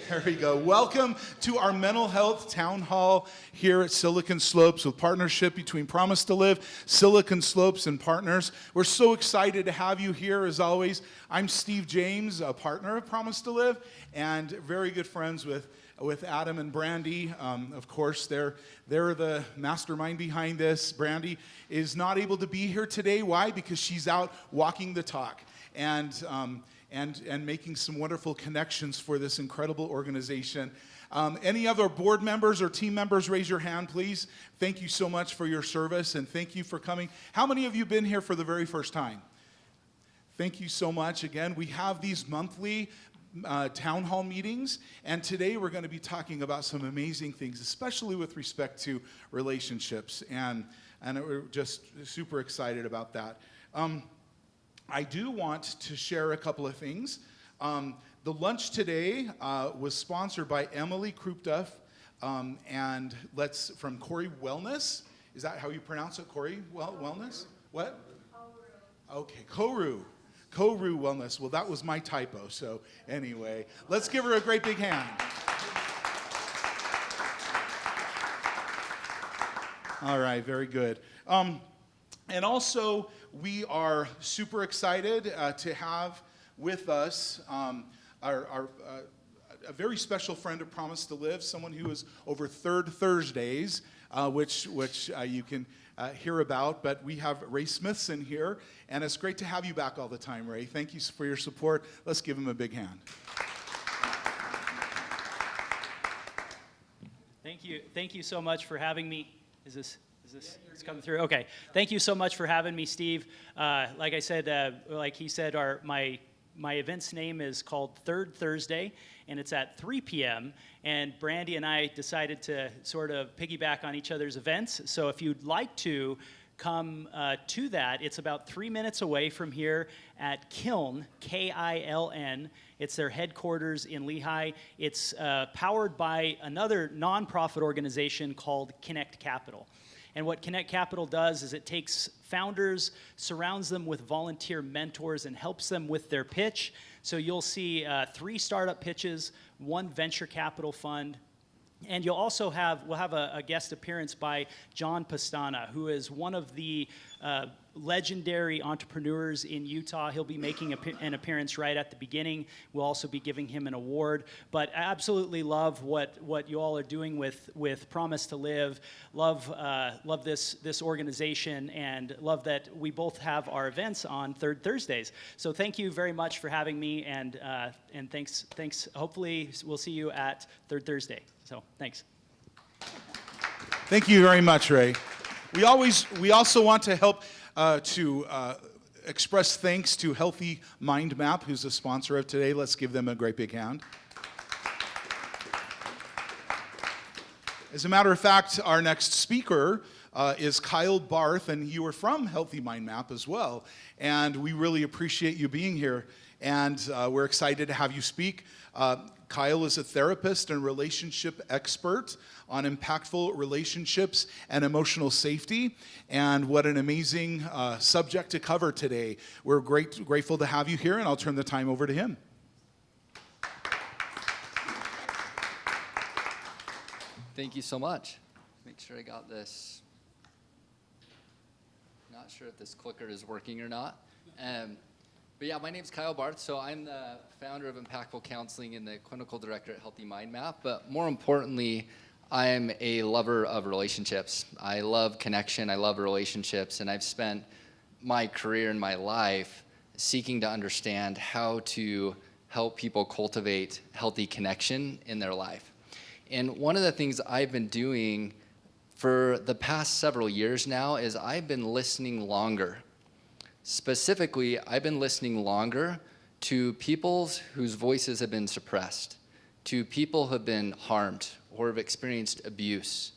There we go. Welcome to our mental health town hall here at Silicon Slopes with partnership between Promise2Live, Silicon Slopes, and partners. We're so excited to have you here as always. I'm Steve James, a partner of Promise2Live, and very good friends with Adam and Brandy. Of course, they're the mastermind behind this. Brandy is not able to be here today. Why? Because she's out walking the talk and making some wonderful connections for this incredible organization. Any other board members or team members, raise your hand, please. Thank you so much for your service, and thank you for coming. How many of you have been here for the very first time? Thank you so much. Again, we have these monthly town hall meetings, and today we're going to be talking about some amazing things, especially with respect to relationships, and we're just super excited about that. I do want to share a couple of things. The lunch today was sponsored by Emily Krupduff and from Corey Wellness. Is that how you pronounce it, Corey? Wellness? What? Koru. Okay, Koru Wellness. Well, that was my typo, so anyway, let's give her a great big hand. All right, very good. And also, we are super excited to have with us a very special friend of Promise2Live, someone who is over Third Thursdays, which you can hear about. But we have Ray Smithson here, and it's great to have you back all the time, Ray. Thank you for your support. Let's give him a big hand. Thank you so much for having me. Is this coming through? Okay. Thank you so much for having me, Steve. Like I said, like he said, my event's name is called Third Thursday, and it's at 3 p.m. And Brandy and I decided to sort of piggyback on each other's events. So if you'd like to come to that, it's about 3 minutes away from here at Kiln, K-I-L-N. It's their headquarters in Lehigh. It's powered by another nonprofit organization called Connect Capital. And what Connect Capital does is it takes founders, surrounds them with volunteer mentors, and helps them with their pitch. So you'll see 3 startup pitches, 1 venture capital fund, and we'll have a guest appearance by John Pastana, who is one of the legendary entrepreneurs in Utah. He'll be making an appearance right at the beginning. We'll also be giving him an award. But I absolutely love what you all are doing with Promise2Live. Love this organization, and love that we both have our events on Third Thursdays. So thank you very much for having me, and thanks. Hopefully we'll see you at Third Thursday. So thanks. Thank you very much, Ray. We also want to help to express thanks to Healthy Mind Map, who's the sponsor of today. Let's give them a great big hand. As a matter of fact, our next speaker is Kyle Barth, and you are from Healthy Mind Map as well. And we really appreciate you being here, and we're excited to have you speak. Kyle is a therapist and relationship expert on impactful relationships and emotional safety, and what an amazing subject to cover today. We're grateful to have you here, and I'll turn the time over to him. Thank you so much. Make sure I got this. Not sure if this clicker is working or not. But yeah, my name's Kyle Barth, so I'm the founder of Impactful Counseling and the clinical director at Healthy Mind Map. But more importantly, I'm a lover of relationships. I love connection, I love relationships, and I've spent my career and my life seeking to understand how to help people cultivate healthy connection in their life. And one of the things I've been doing for the past several years now is I've been listening longer. Specifically, I've been listening longer to people whose voices have been suppressed, to people who have been harmed or have experienced abuse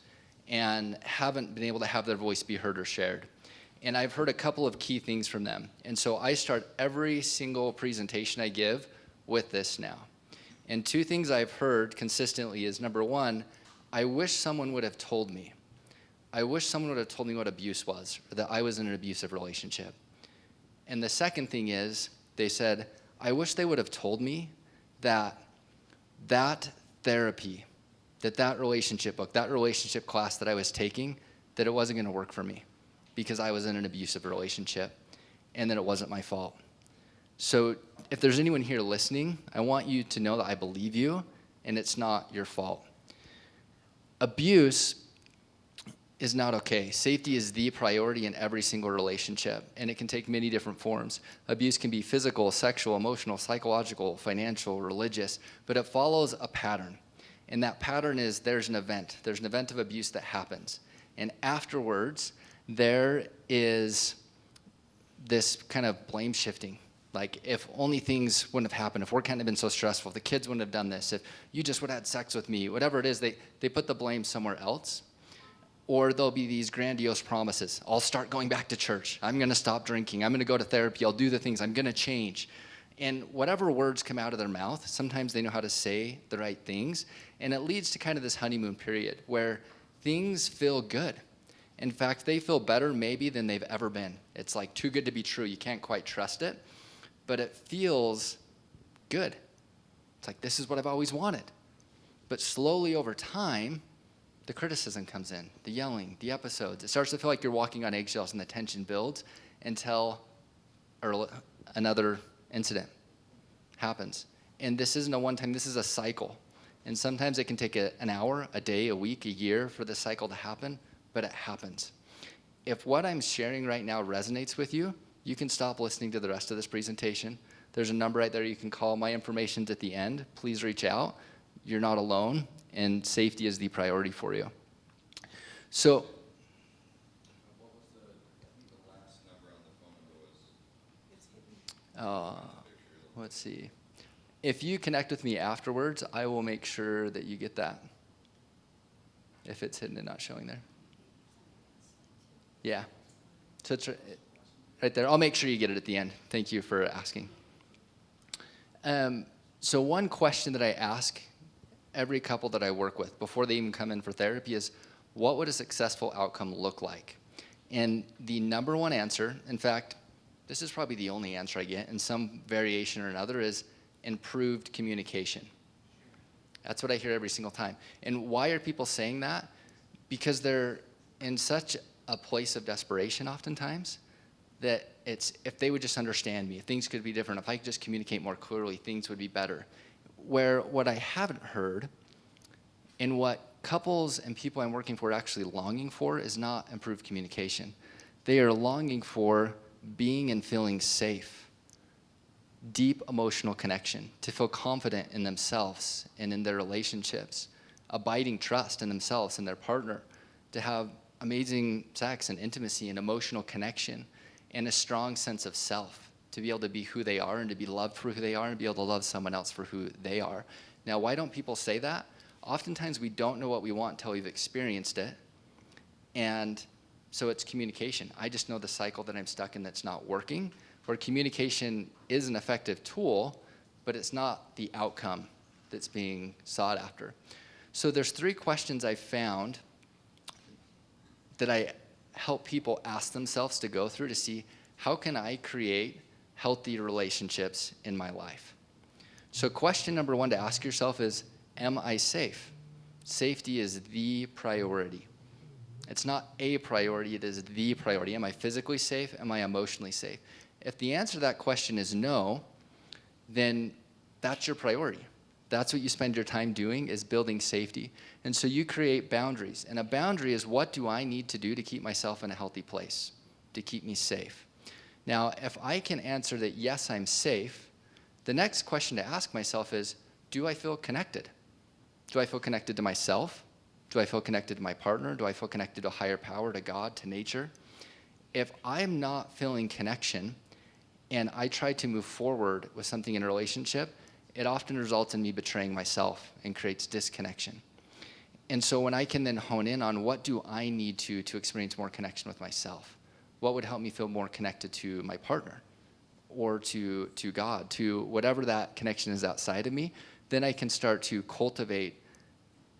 and haven't been able to have their voice be heard or shared. And I've heard a couple of key things from them. And so I start every single presentation I give with this now. And 2 things I've heard consistently is, number 1, I wish someone would have told me. I wish someone would have told me what abuse was, or that I was in an abusive relationship. And the second thing is, they said, I wish they would have told me that therapy, that relationship book, that relationship class that I was taking, that it wasn't going to work for me because I was in an abusive relationship and that it wasn't my fault. So if there's anyone here listening, I want you to know that I believe you and it's not your fault. Abuse is not okay. Safety is the priority in every single relationship, and it can take many different forms. Abuse can be physical, sexual, emotional, psychological, financial, religious, but it follows a pattern. And that pattern is there's an event of abuse that happens. And afterwards, there is this kind of blame shifting. Like, if only things wouldn't have happened, if work hadn't been so stressful, if the kids wouldn't have done this, if you just would have had sex with me, whatever it is, they put the blame somewhere else. Or there'll be these grandiose promises. I'll start going back to church. I'm going to stop drinking. I'm going to go to therapy. I'll do the things. I'm going to change. And whatever words come out of their mouth, sometimes they know how to say the right things. And it leads to kind of this honeymoon period where things feel good. In fact, they feel better maybe than they've ever been. It's like too good to be true. You can't quite trust it. But it feels good. It's like, this is what I've always wanted. But slowly over time, the criticism comes in, the yelling, the episodes. It starts to feel like you're walking on eggshells and the tension builds until another incident happens. And this isn't a one-time, this is a cycle. And sometimes it can take an hour, a day, a week, a year for this cycle to happen, but it happens. If what I'm sharing right now resonates with you, you can stop listening to the rest of this presentation. There's a number right there you can call. My information's at the end. Please reach out. You're not alone, and safety is the priority for you. So, what was the last number on the phone number was? let's see. If you connect with me afterwards, I will make sure that you get that. If it's hidden and not showing there. Yeah. So it's right there. I'll make sure you get it at the end. Thank you for asking. So one question that I ask every couple that I work with before they even come in for therapy is, what would a successful outcome look like? And the number one answer, in fact, this is probably the only answer I get in some variation or another, is improved communication. That's what I hear every single time. And why are people saying that? Because they're in such a place of desperation oftentimes that it's, if they would just understand me, if things could be different, if I could just communicate more clearly, things would be better. Where what I haven't heard and what couples and people I'm working for are actually longing for is not improved communication. They are longing for being and feeling safe, deep emotional connection, to feel confident in themselves and in their relationships, abiding trust in themselves and their partner, to have amazing sex and intimacy and emotional connection and a strong sense of self, to be able to be who they are and to be loved for who they are and be able to love someone else for who they are. Now, why don't people say that? Oftentimes we don't know what we want until we've experienced it. And so it's communication. I just know the cycle that I'm stuck in that's not working, where communication is an effective tool, but it's not the outcome that's being sought after. So there's 3 questions I found that I help people ask themselves to go through to see, how can I create healthy relationships in my life? So question number 1 to ask yourself is, am I safe? Safety is the priority. It's not a priority, it is the priority. Am I physically safe? Am I emotionally safe? If the answer to that question is no, then that's your priority. That's what you spend your time doing, is building safety. And so you create boundaries. And a boundary is, what do I need to do to keep myself in a healthy place, to keep me safe? Now, if I can answer that, yes, I'm safe, the next question to ask myself is, do I feel connected? Do I feel connected to myself? Do I feel connected to my partner? Do I feel connected to a higher power, to God, to nature? If I'm not feeling connection and I try to move forward with something in a relationship, it often results in me betraying myself and creates disconnection. And so when I can then hone in on, what do I need to experience more connection with myself? What would help me feel more connected to my partner or to God, to whatever that connection is outside of me, then I can start to cultivate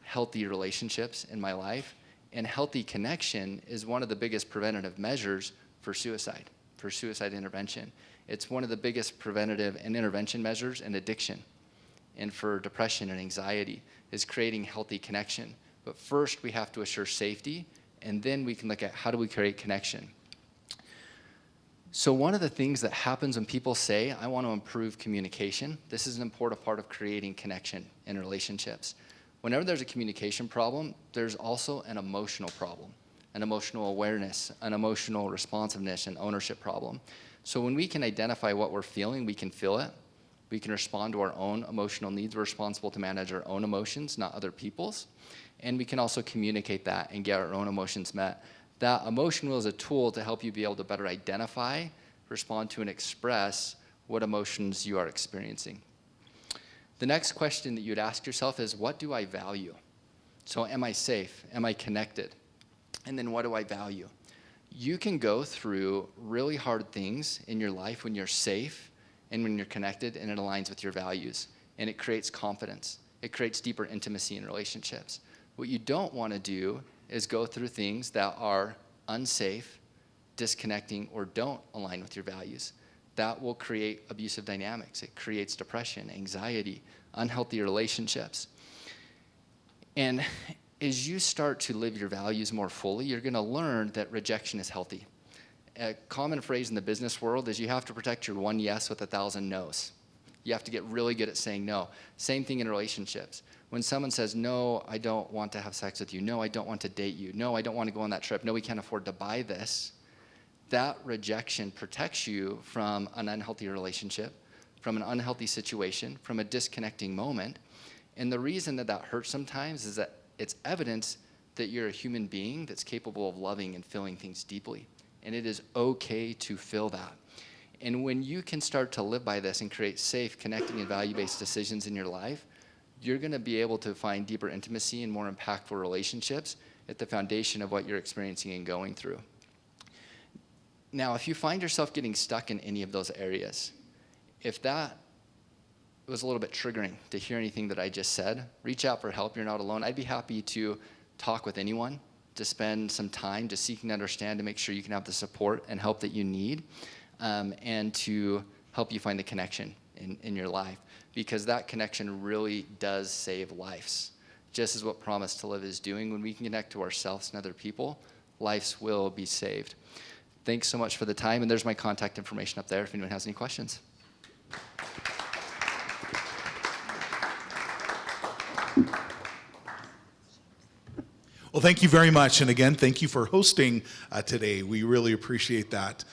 healthy relationships in my life. And healthy connection is one of the biggest preventative measures for suicide intervention. It's one of the biggest preventative and intervention measures in addiction. and for depression and anxiety, is creating healthy connection. But first, we have to assure safety, and then we can look at how do we create connection. So one of the things that happens when people say, I want to improve communication, this is an important part of creating connection in relationships. Whenever there's a communication problem, there's also an emotional problem, an emotional awareness, an emotional responsiveness, and ownership problem. So when we can identify what we're feeling, we can feel it. We can respond to our own emotional needs. We're responsible to manage our own emotions, not other people's. And we can also communicate that and get our own emotions met. That emotion wheel is a tool to help you be able to better identify, respond to, and express what emotions you are experiencing. The next question that you'd ask yourself is, what do I value? So am I safe? Am I connected? And then what do I value? You can go through really hard things in your life when you're safe and when you're connected and it aligns with your values. And it creates confidence. It creates deeper intimacy in relationships. What you don't want to do is go through things that are unsafe, disconnecting, or don't align with your values. That will create abusive dynamics. It creates depression, anxiety, unhealthy relationships. And as you start to live your values more fully, you're going to learn that rejection is healthy. A common phrase in the business world is you have to protect your one yes with 1,000 no's. You have to get really good at saying no. Same thing in relationships. When someone says, no, I don't want to have sex with you. No, I don't want to date you. No, I don't want to go on that trip. No, we can't afford to buy this. That rejection protects you from an unhealthy relationship, from an unhealthy situation, from a disconnecting moment. And the reason that that hurts sometimes is that it's evidence that you're a human being that's capable of loving and feeling things deeply. And it is okay to feel that. And when you can start to live by this and create safe, connecting, and value-based decisions in your life, you're going to be able to find deeper intimacy and more impactful relationships at the foundation of what you're experiencing and going through. Now, if you find yourself getting stuck in any of those areas, if that was a little bit triggering to hear anything that I just said, reach out for help. You're not alone. I'd be happy to talk with anyone, to spend some time just seeking to understand, to make sure you can have the support and help that you need, and to help you find the connection in your life, because that connection really does save lives. Just as what Promise2Live is doing, when we can connect to ourselves and other people, lives will be saved. Thanks so much for the time, and there's my contact information up there if anyone has any questions. Well, thank you very much. And again, thank you for hosting today. We really appreciate that.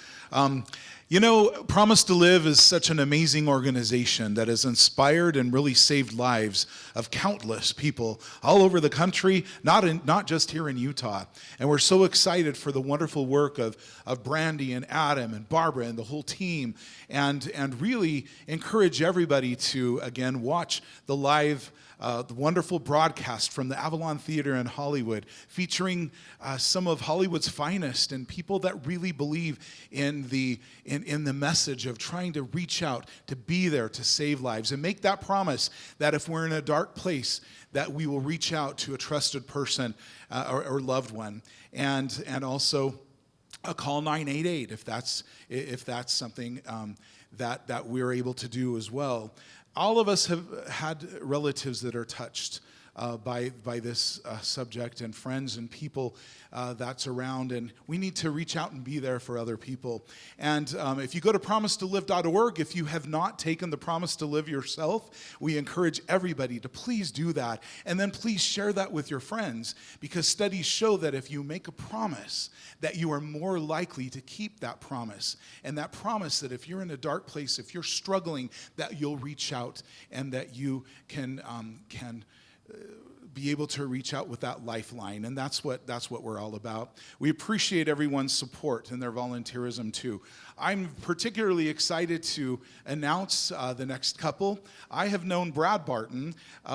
You know, Promise2Live is such an amazing organization that has inspired and really saved lives of countless people all over the country, not just here in Utah. And we're so excited for the wonderful work of Brandy and Adam and Barbara and the whole team, and really encourage everybody to, again, watch the wonderful broadcast from the Avalon Theater in Hollywood, featuring some of Hollywood's finest and people that really believe in the message of trying to reach out, to be there, to save lives, and make that promise that if we're in a dark place, that we will reach out to a trusted person or loved one, and also call 988 if that's something that we're able to do as well. All of us have had relatives that are touched by this subject, and friends and people that's around, and we need to reach out and be there for other people. And if you go to promise2live.org, if you have not taken the Promise to Live yourself, we encourage everybody to please do that, and then please share that with your friends, because studies show that if you make a promise, that you are more likely to keep that promise, and that promise that if you're in a dark place, if you're struggling, that you'll reach out and that you can be able to reach out with that lifeline, and that's what we're all about. We appreciate everyone's support and their volunteerism too. I'm particularly excited to announce the next couple. I have known Brad Barton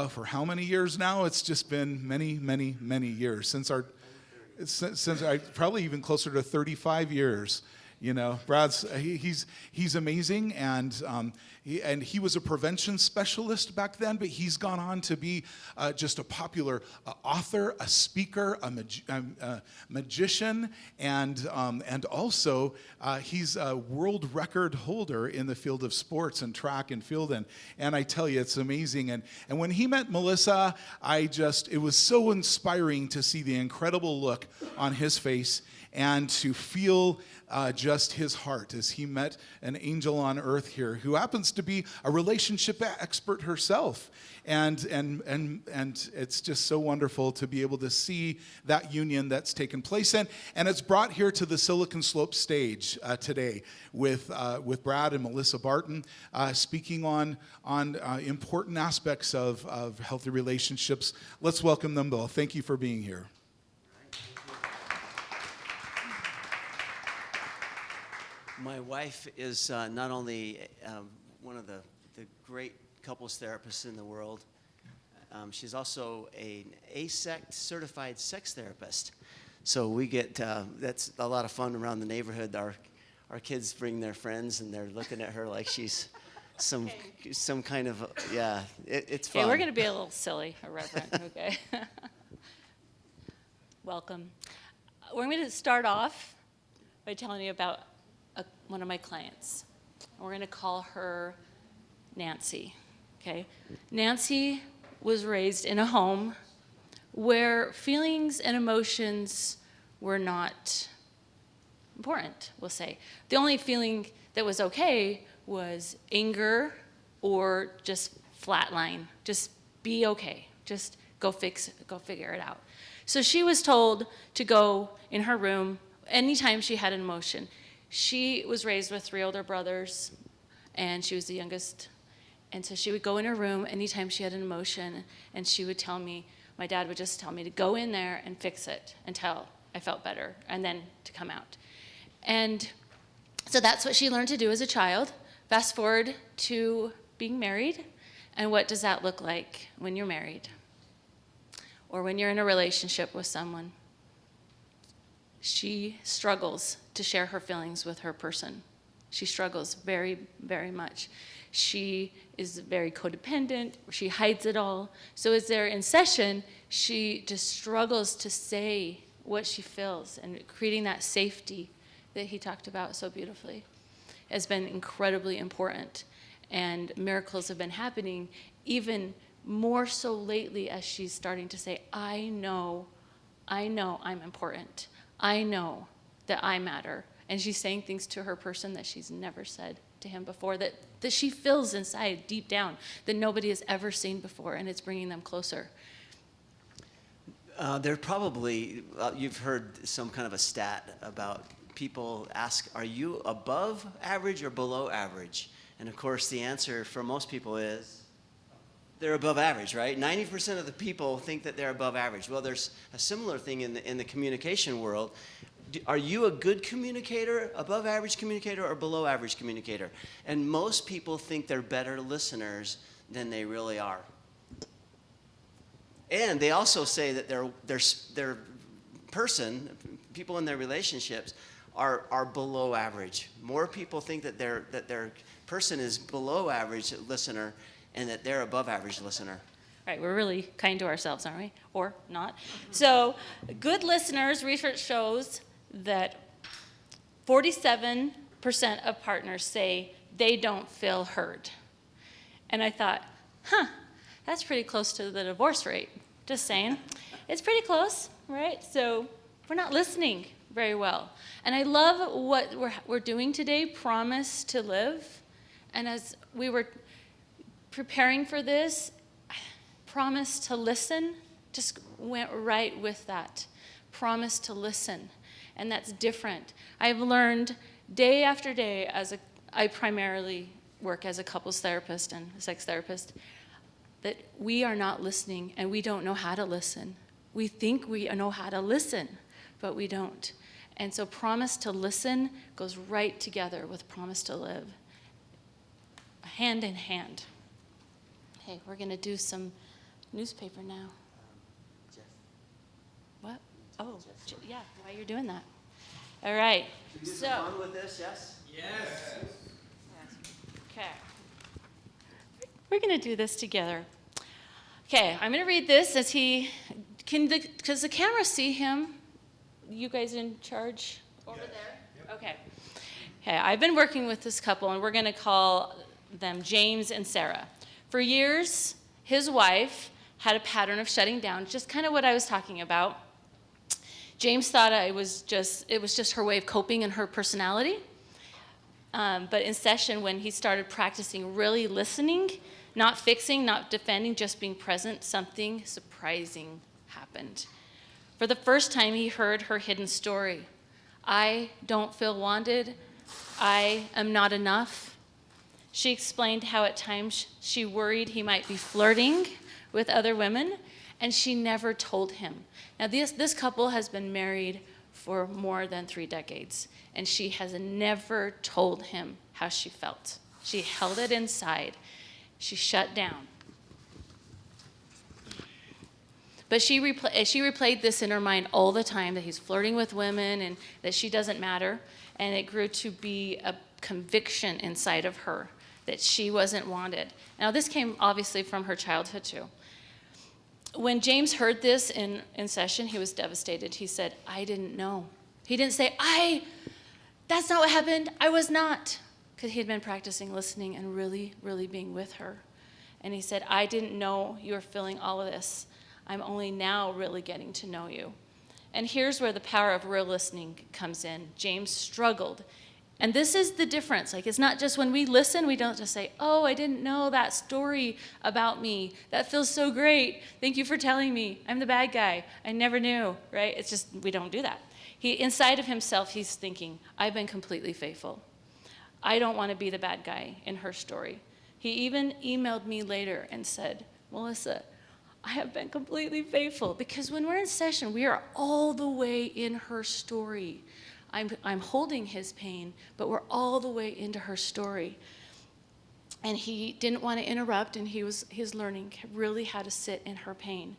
for how many years now? It's just been many, many, many years since I probably even closer to 35 years. You know, Brad's he's amazing, and he was a prevention specialist back then, but he's gone on to be just a popular author, a speaker, a magician, and also he's a world record holder in the field of sports and track and field, and I tell you, it's amazing. And when he met Melissa, it was so inspiring to see the incredible look on his face and to feel just his heart as he met an angel on earth here who happens to be a relationship expert herself. And it's just so wonderful to be able to see that union that's taken place. And it's brought here to the Silicon Slopes stage today with Brad and Melissa Barton speaking on important aspects of healthy relationships. Let's welcome them both. Thank you for being here. My wife is not only one of the great couples therapists in the world, she's also an ASECT certified sex therapist. So we get, that's a lot of fun around the neighborhood. Our kids bring their friends and they're looking at her like she's some kind of, it's fun. Okay, we're going to be a little silly, irreverent, okay? Welcome. We're going to start off by telling you about one of my clients. We're going to call her Nancy, okay? Nancy was raised in a home where feelings and emotions were not important, we'll say. The only feeling that was okay was anger or just flatline. Just be okay. Just go figure it out. So she was told to go in her room anytime she had an emotion. She was raised with 3 older brothers, and she was the youngest. And so she would go in her room anytime she had an emotion, and she would tell me, my dad would just tell me to go in there and fix it until I felt better, and then to come out. And so that's what she learned to do as a child. Fast forward to being married, and what does that look like when you're married? Or when you're in a relationship with someone? She struggles to share her feelings with her person. She struggles very, very much. She is very codependent. She hides it all. So as they're in session, she just struggles to say what she feels, and creating that safety that he talked about so beautifully has been incredibly important. And miracles have been happening even more so lately as she's starting to say, I know I'm important. I know that I matter. And she's saying things to her person that she's never said to him before, that she feels inside deep down that nobody has ever seen before, and it's bringing them closer. They're probably, you've heard some kind of a stat about people ask, are you above average or below average? And of course the answer for most people is, they're above average, right? 90% of the people think that they're above average. Well, there's a similar thing in the communication world. Are you a good communicator, above average communicator, or below average communicator? And most people think they're better listeners than they really are. And they also say that their people in their relationships are below average. More people think that their person is below average listener and that they're above average listener. All right, we're really kind to ourselves, aren't we? Or not. So good listeners, research shows that 47% of partners say they don't feel heard. And I thought, that's pretty close to the divorce rate. Just saying. It's pretty close, right? So we're not listening very well. And I love what we're doing today, Promise to Live. And as we were preparing for this, promise to listen just went right with that. Promise to listen. And that's different. I've learned day after day I primarily work as a couples therapist and a sex therapist, that we are not listening and we don't know how to listen. We think we know how to listen, but we don't. And so promise to listen goes right together with promise to live. Hand in hand. Okay, we're going to do some newspaper now. Jeff. What? Oh, yeah, why you're doing that. All right. You do So, some fun with this, yes? okay. We're going to do this together. Okay, I'm going to read this as does the camera see him? You guys in charge over there? Okay. Okay, I've been working with this couple, and we're going to call them James and Sarah. For years, his wife had a pattern of shutting down, just kind of what I was talking about. James thought it was just her way of coping and her personality. But in session, when he started practicing really listening, not fixing, not defending, just being present, something surprising happened. For the first time, he heard her hidden story. I don't feel wanted. I am not enough. She explained how at times she worried he might be flirting with other women, and she never told him. Now, this couple has been married for more than 3 decades, and she has never told him how she felt. She held it inside. She shut down. But she replayed this in her mind all the time, that he's flirting with women and that she doesn't matter. And it grew to be a conviction inside of her that she wasn't wanted. Now, this came obviously from her childhood too. When James heard this in session, he was devastated. He said, I didn't know. He didn't say, that's not what happened. I was not. Because he had been practicing listening and really, really being with her. And he said, I didn't know you were feeling all of this. I'm only now really getting to know you. And here's where the power of real listening comes in. James struggled. And this is the difference. Like, it's not just when we listen, we don't just say, oh, I didn't know that story about me. That feels so great. Thank you for telling me. I'm the bad guy. I never knew, right? It's just, we don't do that. Inside of himself, he's thinking, I've been completely faithful. I don't want to be the bad guy in her story. He even emailed me later and said, Melissa, I have been completely faithful. Because when we're in session, we are all the way in her story. I'm holding his pain, but we're all the way into her story. And he didn't want to interrupt, and he's learning really how to sit in her pain.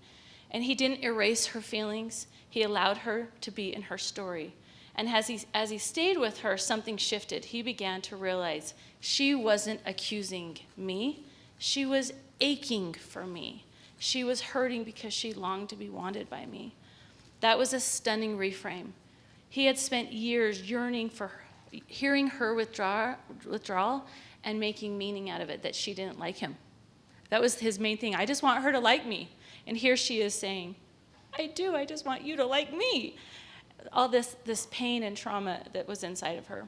And he didn't erase her feelings. He allowed her to be in her story. And as he stayed with her, something shifted. He began to realize she wasn't accusing me. She was aching for me. She was hurting because she longed to be wanted by me. That was a stunning reframe. He had spent years yearning for her, hearing her withdrawal and making meaning out of it, that she didn't like him. That was his main thing. I just want her to like me. And here she is saying, I do. I just want you to like me. All this pain and trauma that was inside of her.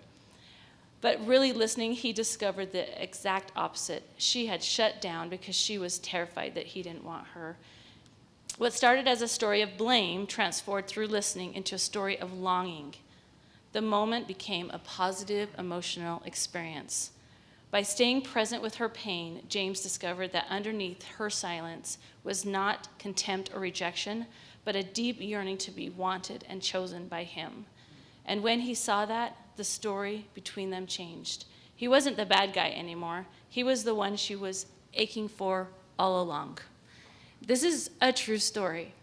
But really listening, he discovered the exact opposite. She had shut down because she was terrified that he didn't want her. What started as a story of blame transformed through listening into a story of longing. The moment became a positive emotional experience. By staying present with her pain, James discovered that underneath her silence was not contempt or rejection, but a deep yearning to be wanted and chosen by him. And when he saw that, the story between them changed. He wasn't the bad guy anymore. He was the one she was aching for all along. This is a true story.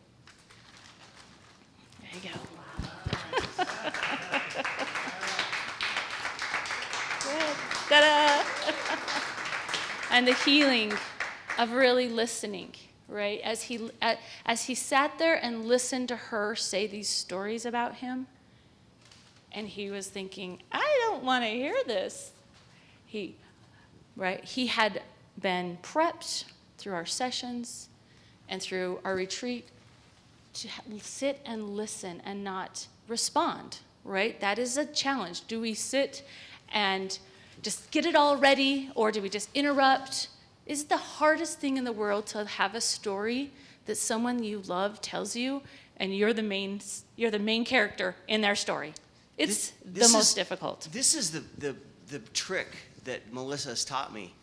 There you go. Good. Ta-da! And the healing of really listening. Right? As he sat there and listened to her say these stories about him, and he was thinking, I don't want to hear this. He had been prepped through our sessions and through our retreat to sit and listen and not respond, right? That is a challenge. Do we sit and just get it all ready, or do we just interrupt? Is it the hardest thing in the world to have a story that someone you love tells you, and you're the main character in their story? It's the most difficult. This is the trick that Melissa has taught me.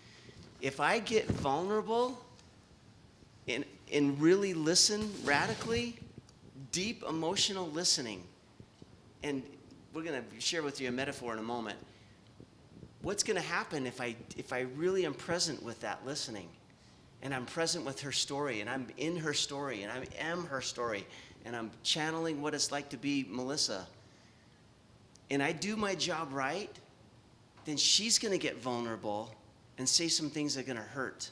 If I get vulnerable and really listen radically, deep emotional listening, and we're going to share with you a metaphor in a moment. What's going to happen if I really am present with that listening, and I'm present with her story, and I'm in her story, and I am her story, and I'm channeling what it's like to be Melissa? and I do my job right, then she's going to get vulnerable and say some things that are going to hurt.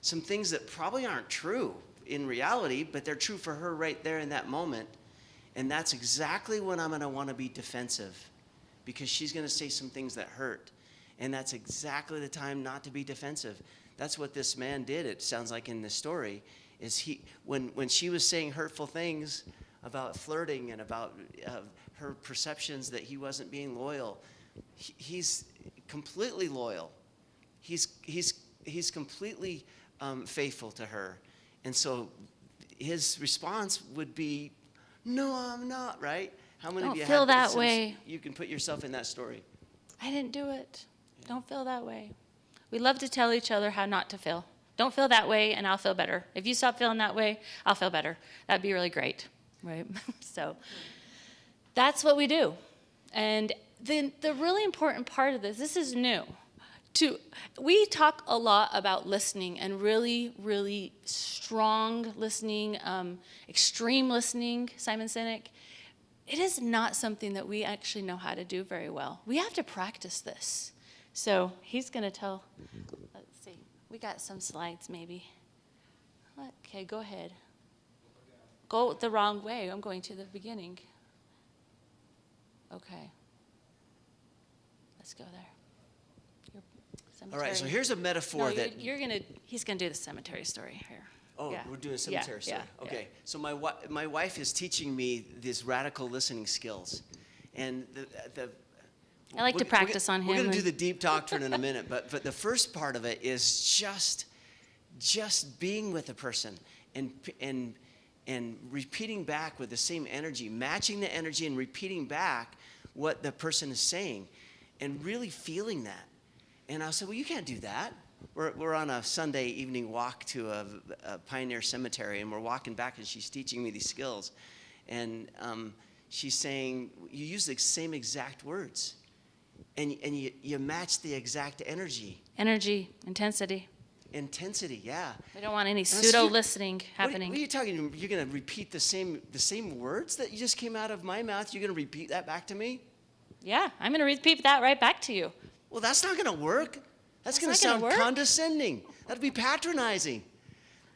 Some things that probably aren't true in reality, but they're true for her right there in that moment. And that's exactly when I'm going to want to be defensive, because she's going to say some things that hurt. And that's exactly the time not to be defensive. That's what this man did, it sounds like in this story, is when she was saying hurtful things about flirting and about her perceptions that he wasn't being loyal, he's completely loyal. He's completely faithful to her. And so his response would be, no, I'm not, right? How many of you Don't feel have that way. You can put yourself in that story. I didn't do it. Don't feel that way. We love to tell each other how not to feel. Don't feel that way, and I'll feel better. If you stop feeling that way, I'll feel better. That'd be really great, right? So that's what we do. And the really important part of this is new. We talk a lot about listening and really, really strong listening, extreme listening, Simon Sinek. It is not something that we actually know how to do very well. We have to practice this. So he's going to tell, let's see, we got some slides maybe. Okay, go ahead. Go the wrong way. I'm going to the beginning. Okay. Let's go there. All right, so here's a metaphor No, that... he's going to do the cemetery story here. Oh, Yeah. we're doing a cemetery story. Yeah. Okay, so my wife is teaching me these radical listening skills. And I like to practice on him. We're going to do the deep doctrine in a minute, but the first part of it is just being with a person and repeating back with the same energy, matching the energy and repeating back what the person is saying and really feeling that. And I said, well, you can't do that. We're on a Sunday evening walk to a Pioneer Cemetery, and we're walking back, and she's teaching me these skills. And she's saying, you use the same exact words, and you match the exact energy. Energy, intensity. Intensity, yeah. We don't want any And pseudo-listening happening. What are you talking? You're going to repeat the same words that you just came out of my mouth? You're going to repeat that back to me? Yeah, I'm going to repeat that right back to you. Well, that's not going to work. That's going to not sound gonna work. condescending. That'd be patronizing.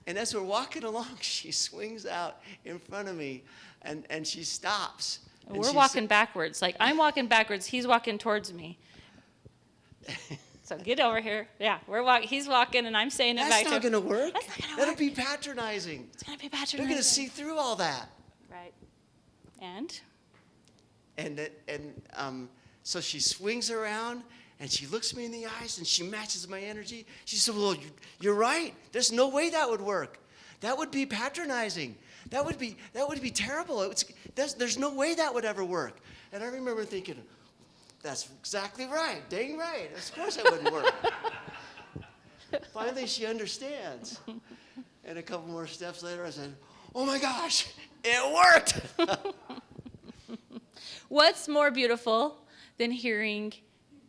And as we're walking along, she swings out in front of me, and she stops. And We're she walking backwards. Like, I'm walking backwards. He's walking towards me. So get over here. Yeah, he's walking, and I'm saying it back That's to not him. going to work. That's not gonna That'd work. be patronizing. It's going to be They're patronizing. going to see through all that. Right. And? So she swings around, and she looks me in the eyes, and she matches my energy. She said, well, you're right. There's no way that would work. That would be patronizing. That would be terrible. There's no way that would ever work. And I remember thinking, that's exactly right. Dang right. Of course it wouldn't work. Finally, she understands. And a couple more steps later, I said, oh my gosh, it worked. What's more beautiful than hearing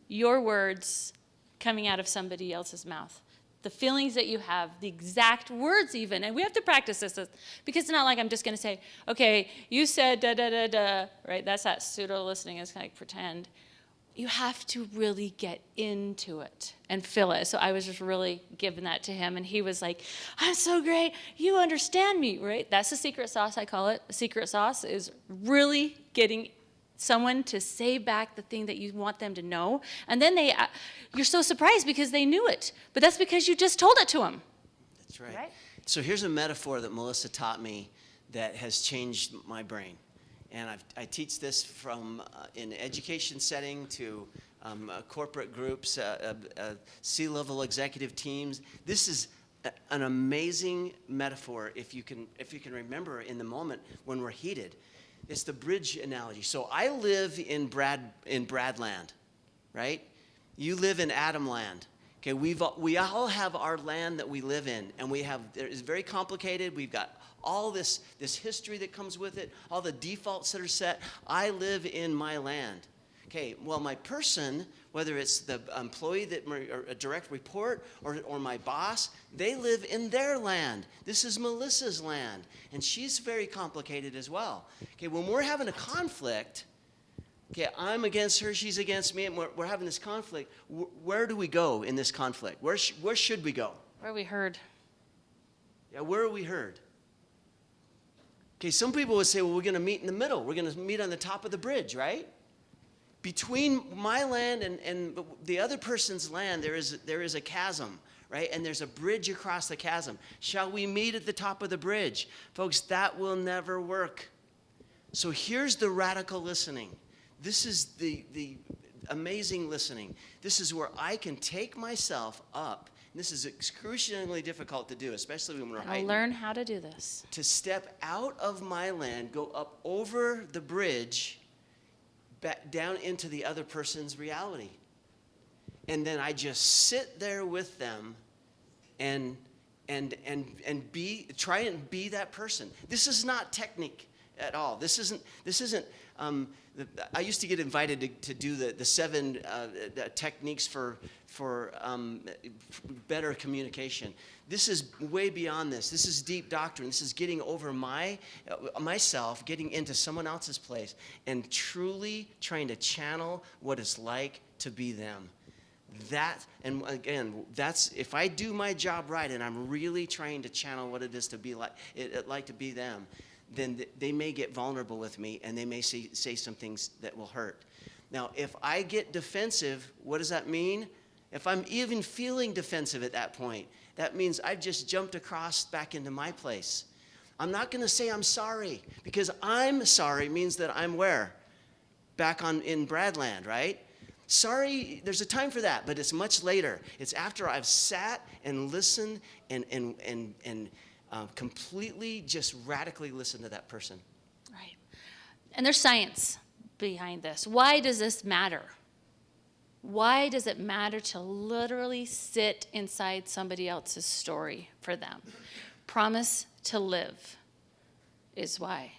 your words coming out of somebody else's mouth? The feelings that you have, the exact words even. And we have to practice this because it's not like I'm just going to say, okay, you said da-da-da-da, right? That's that pseudo-listening. It's like pretend. You have to really get into it and feel it. So I was just really giving that to him, and he was like, I'm so great. You understand me, right? That's the secret sauce, I call it. The secret sauce is really getting someone to say back the thing that you want them to know. And then you're so surprised because they knew it. But that's because you just told it to them. That's right. Right? So here's a metaphor that Melissa taught me that has changed my brain. And I teach this from in education setting to corporate groups, C-level executive teams. This is an amazing metaphor if you can remember in the moment when we're heated. It's the bridge analogy. So I live in Bradland, right? You live in Adamland. Okay, we all have our land that we live in, and it's very complicated. We've got all this history that comes with it, all the defaults that are set. I live in my land. Okay, well, my person, whether it's the employee or a direct report or my boss, they live in their land. This is Melissa's land, and she's very complicated as well. Okay, when we're having a conflict, Okay, I'm against her, she's against me, and we're having this conflict. Where do we go in this conflict? Where should we go? Where we heard. Yeah, where are we heard? Okay, some people would say, well, we're going to meet in the middle. We're going to meet on the top of the bridge, right? Between my land and the other person's land, there is a chasm, right? And there's a bridge across the chasm. Shall we meet at the top of the bridge? Folks, that will never work. So here's the radical listening. This is the amazing listening. This is where I can take myself up. And this is excruciatingly difficult to do, especially when we're I'll hiding. learn how to do this. To step out of my land, go up over the bridge, back down into the other person's reality. And then I just sit there with them and try and be that person. This is not technique at all. This isn't I used to get invited to do the 7 techniques for better communication. This is way beyond this. This is deep doctrine. This is getting over myself, getting into someone else's place, and truly trying to channel what it's like to be them. And again, that's if I do my job right, and I'm really trying to channel what it is to be like to be them, then they may get vulnerable with me, and they may say some things that will hurt. Now, if I get defensive, what does that mean? If I'm even feeling defensive at that point, that means I've just jumped across back into my place. I'm not going to say I'm sorry, because I'm sorry means that I'm where? Back in Bradland, right? Sorry, there's a time for that, but it's much later. It's after I've sat and listened and completely just radically listen to that person. Right. And there's science behind this. Why does this matter? Why does it matter to literally sit inside somebody else's story for them? Promise to live is why.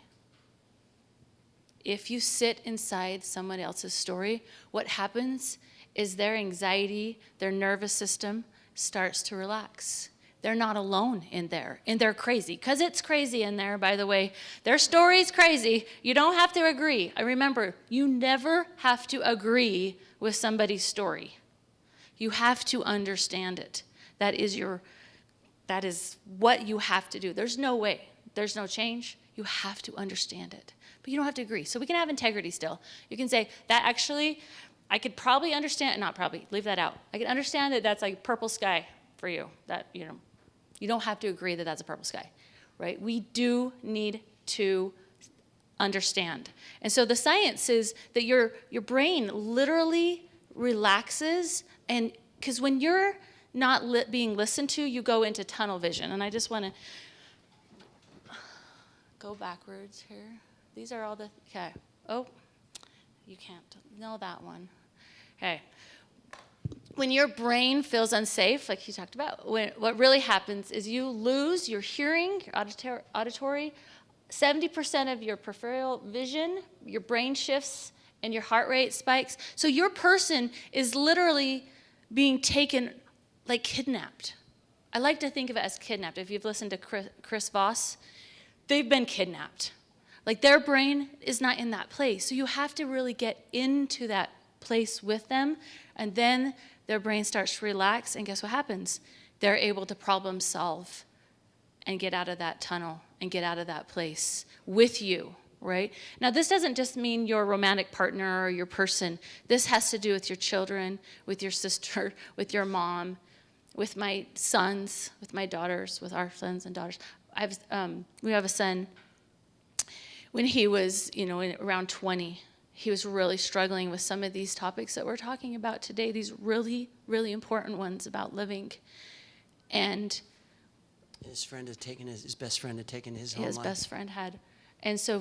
If you sit inside someone else's story, what happens is their anxiety, their nervous system starts to relax. They're not alone in there, and they're crazy, because it's crazy in there, by the way. Their story's crazy. You don't have to agree. I remember, you never have to agree with somebody's story. You have to understand it. That is what you have to do. There's no way. There's no change. You have to understand it. But you don't have to agree. So we can have integrity still. You can say, that actually, I could probably understand, not probably, leave that out. I can understand that that's like purple sky for you. That, you don't have to agree that that's a purple sky, right? We do need to understand. And so the science is that your brain literally relaxes, and because when you're not being listened to, you go into tunnel vision. And I just want to go backwards here. These are all the, okay. Oh, you can't know that one. Okay. When your brain feels unsafe, like you talked about, what really happens is you lose your hearing, your auditory, 70% of your peripheral vision, your brain shifts, and your heart rate spikes. So your person is literally being taken, like kidnapped. I like to think of it as kidnapped. If you've listened to Chris Voss, they've been kidnapped. Like their brain is not in that place. So you have to really get into that place with them, and then their brain starts to relax, and guess what happens? They're able to problem solve and get out of that tunnel and get out of that place with you, right? Now, this doesn't just mean your romantic partner or your person. This has to do with your children, with your sister, with your mom, with my sons, with my daughters, with our sons and daughters. We have a son. When he was, around 20, he was really struggling with some of these topics that we're talking about today, these really, really important ones about living. And his friend had taken his best friend had taken his whole his life. best friend had. And so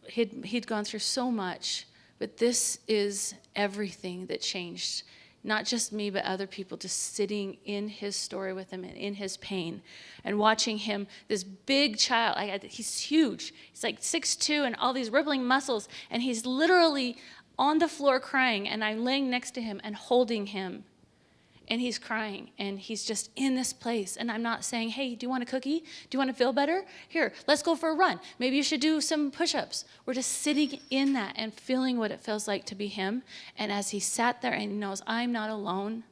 he'd gone through so much, but this is everything that changed. Not just me, but other people, just sitting in his story with him and in his pain and watching him, this big child, he's huge. He's like 6'2" and all these rippling muscles, and he's literally on the floor crying, and I'm laying next to him and holding him. and he's crying, and he's just in this place. And I'm not saying, hey, do you want a cookie? Do you want to feel better? Here, let's go for a run. Maybe you should do some push-ups. We're just sitting in that and feeling what it feels like to be him. And as he sat there and he knows, I'm not alone,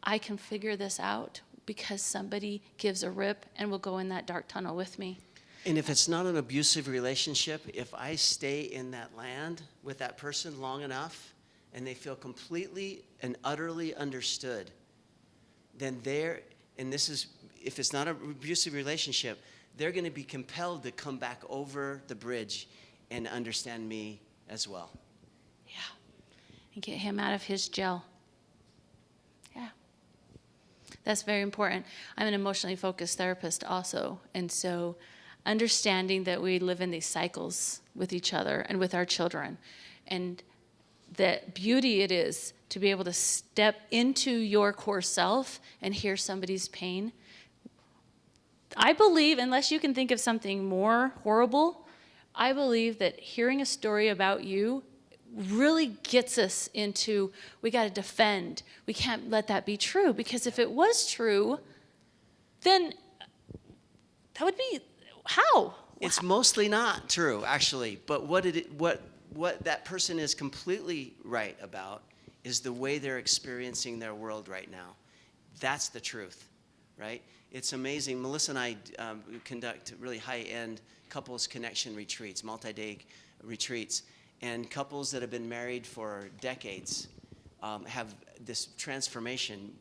I can figure this out because somebody gives a rip and will go in that dark tunnel with me. And if it's not an abusive relationship, if I stay in that land with that person long enough and they feel completely and utterly understood, then if it's not an abusive relationship, they're going to be compelled to come back over the bridge and understand me as well. Yeah. And get him out of his jail. Yeah. That's very important. I'm an emotionally focused therapist also. And so understanding that we live in these cycles with each other and with our children, and the beauty it is to be able to step into your core self and hear somebody's pain. I believe, unless you can think of something more horrible, I believe that hearing a story about you really gets us into, we got to defend. We can't let that be true, because if it was true, then that would be, how? It's mostly not true, actually. But what that person is completely right about is the way they're experiencing their world right now. That's the truth, right? It's amazing. Melissa and I conduct really high-end couples connection retreats, multi-day retreats. And couples that have been married for decades have this transformation,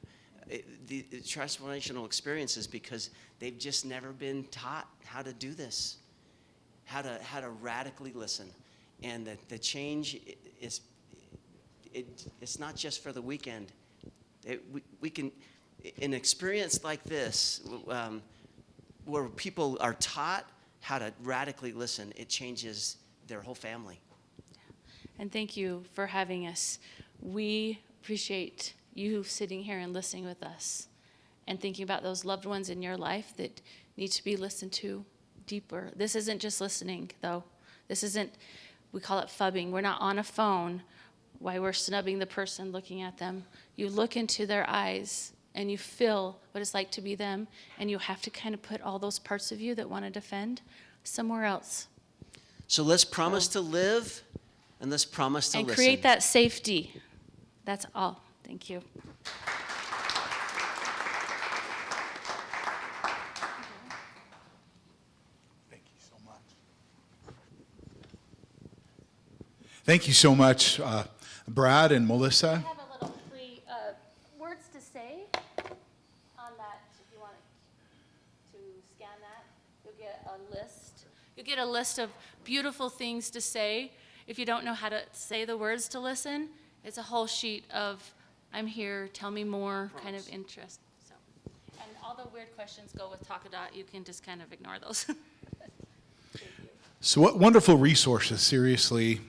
the transformational experiences, because they've just never been taught how to do this, how to radically listen. And the change it's not just for the weekend. We can, an experience like this, where people are taught how to radically listen, it changes their whole family. And thank you for having us. We appreciate you sitting here and listening with us and thinking about those loved ones in your life that need to be listened to deeper. This isn't just listening, though. This isn't, we call it phubbing. We're not on a phone while we're snubbing the person looking at them. You look into their eyes and you feel what it's like to be them, and you have to kind of put all those parts of you that want to defend somewhere else. So let's promise to live, and let's promise to and listen. create that safety. That's all. Thank you. Thank you so much. Thank you so much, Brad and Melissa. I have a little free words to say on that. If you want to scan that, you'll get a list. You'll get a list of beautiful things to say. If you don't know how to say the words to listen, it's a whole sheet of, I'm here, tell me more, kind of interest. So, and all the weird questions go with Talkadot. You can just kind of ignore those. So what wonderful resources, seriously.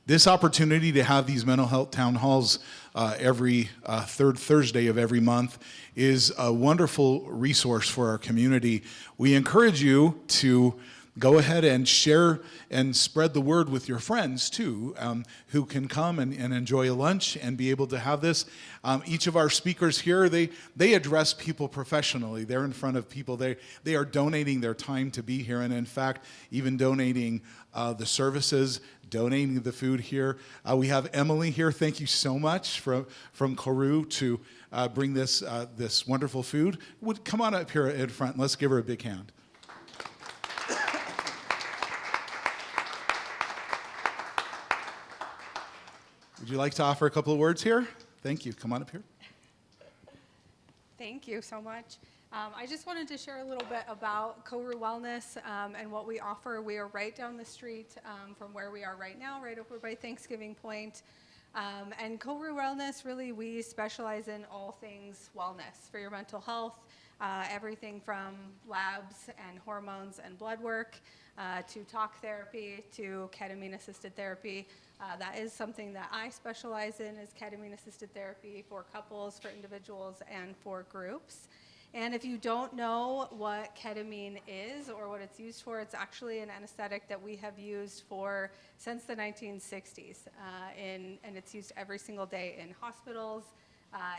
This opportunity to have these mental health town halls every third Thursday of every month is a wonderful resource for our community. We encourage you to go ahead and share and spread the word with your friends too, who can come and enjoy a lunch and be able to have this. Each of our speakers here, they address people professionally. They're in front of people. They are donating their time to be here, and in fact, even donating the services, donating the food here. We have Emily here. Thank you so much from Koru to bring this wonderful food. Come on up here in front and let's give her a big hand. Would you like to offer a couple of words here? Thank you. Come on up here. Thank you so much. I just wanted to share a little bit about Koru Wellness and what we offer. We are right down the street from where we are right now, right over by Thanksgiving Point. And Koru Wellness, really, we specialize in all things wellness for your mental health, everything from labs and hormones and blood work to talk therapy to ketamine-assisted therapy. That is something that I specialize in, is ketamine-assisted therapy for couples, for individuals, and for groups. And if you don't know what ketamine is or what it's used for, it's actually an anesthetic that we have used since the 1960s. And it's used every single day in hospitals,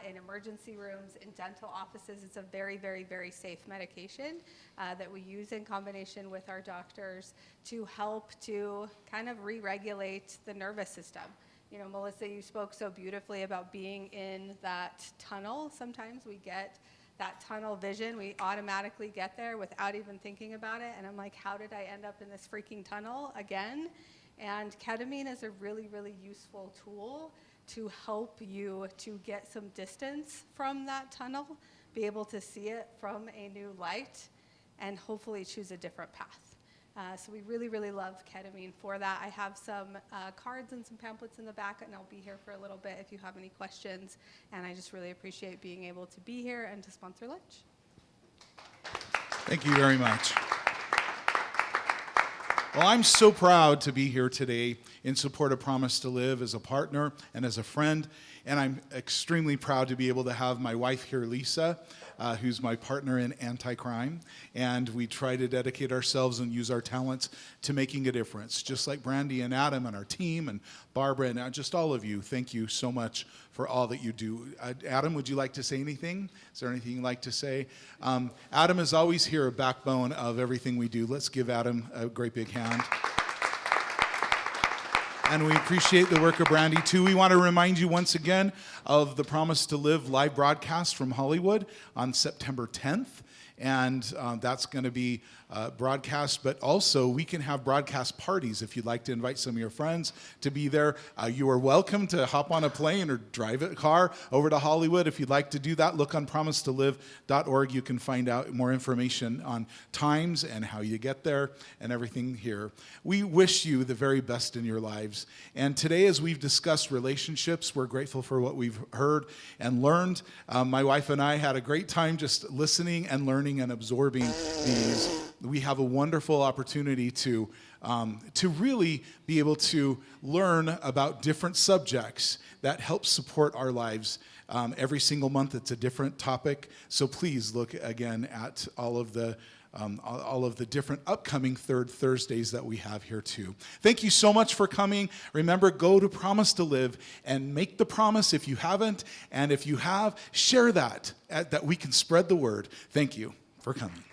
in emergency rooms, in dental offices. It's a very, very, very safe medication that we use in combination with our doctors to help to kind of re-regulate the nervous system. You know, Melissa, you spoke so beautifully about being in that tunnel. Sometimes we get that tunnel vision. We automatically get there without even thinking about it. And I'm like, how did I end up in this freaking tunnel again? And ketamine is a really, really useful tool to help you to get some distance from that tunnel, be able to see it from a new light, and hopefully choose a different path. So we really, really love ketamine for that. I have some cards and some pamphlets in the back, and I'll be here for a little bit if you have any questions. And I just really appreciate being able to be here and to sponsor lunch. Thank you very much. Well, I'm so proud to be here today in support of Promise to Live as a partner and as a friend. And I'm extremely proud to be able to have my wife here, Lisa, who's my partner in anti-crime. And we try to dedicate ourselves and use our talents to making a difference. Just like Brandy and Adam and our team and Barbara and just all of you, thank you so much for all that you do. Adam, would you like to say anything? Is there anything you'd like to say? Adam is always here, a backbone of everything we do. Let's give Adam a great big hand. And we appreciate the work of Brandy, too. We want to remind you once again of the Promise to Live live broadcast from Hollywood on September 10th. And that's going to be broadcast, but also we can have broadcast parties if you'd like to invite some of your friends to be there. You are welcome to hop on a plane or drive a car over to Hollywood. If you'd like to do that, look on promise2live.org. You can find out more information on times and how you get there and everything here. We wish you the very best in your lives. And today, as we've discussed relationships, we're grateful for what we've heard and learned. My wife and I had a great time just listening and learning and absorbing these. We have a wonderful opportunity to really be able to learn about different subjects that help support our lives. Every single month, it's a different topic. So please look again at all of the different upcoming third Thursdays that we have here too. Thank you so much for coming. Remember, go to Promise to Live and make the promise if you haven't, and if you have, share that we can spread the word. Thank you for coming.